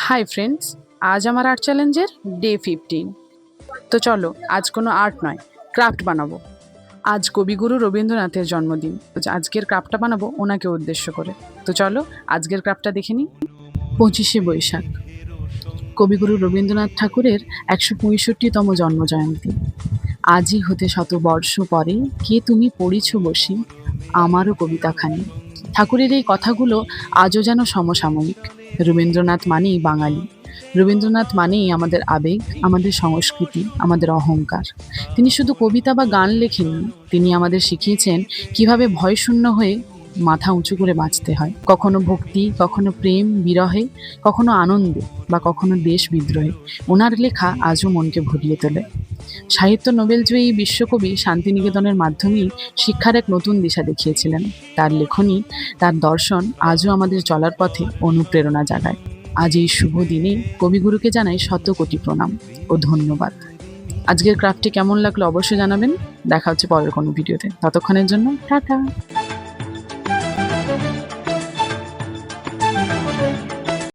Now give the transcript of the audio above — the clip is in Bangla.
हाय फ्रेंड्स, आज আমার আর্ট চ্যালেঞ্জের ডে 15। তো চলো আজ কোনো আর্ট নয়, ক্রাফট বানাবো। আজ কবিগুরু রবীন্দ্রনাথের জন্মদিন, তো আজকের ক্রাফটটা বানাবো ওনাকে উদ্দেশ্য করে। তো চলো আজকের ক্রাফটটা দেখে নিই। 25শে বৈশাখ, কবিগুরু রবীন্দ্রনাথ ঠাকুরের 165তম জন্মজয়ন্তী। আজই হতে শতবর্ষ পরে কে তুমি পড়িছ বসি আমারও কবিতাখানি। ঠাকুরের এই কথাগুলো আজও যেন সমসাময়িক। রবীন্দ্রনাথ মানেই বাঙালি, রবীন্দ্রনাথ মানেই আমাদের আবেগ, আমাদের সংস্কৃতি, আমাদের অহংকার। তিনি শুধু কবিতা বা গান লেখেননি, তিনি আমাদের শিখিয়েছেন কিভাবে ভয়শূন্য হয়ে মাথা উঁচু করে বাঁচতে হয়। কখনো ভক্তি, কখনো প্রেম বিরহে, কখনো আনন্দে বা কখনো দেশ বিদ্রোহে। ওনার লেখা আজও মনকে ভরিয়ে তোলে। সাহিত্য নোবেলজয়ী বিশ্বকবি শান্তিনিকেতনের মাধ্যমেই শিক্ষার এক নতুন দিশা দেখিয়েছিলেন। তার লেখনী, তার দর্শন আজও আমাদের চলার পথে অনুপ্রেরণা জাগায়। আজ এই শুভ দিনে কবিগুরুকে জানাই শত কোটি প্রণাম ও ধন্যবাদ। আজকের ক্রাফটটি কেমন লাগলো অবশ্যই জানাবেন। দেখা হচ্ছে পরের কোনো ভিডিওতে। ততক্ষণের জন্য টাটা।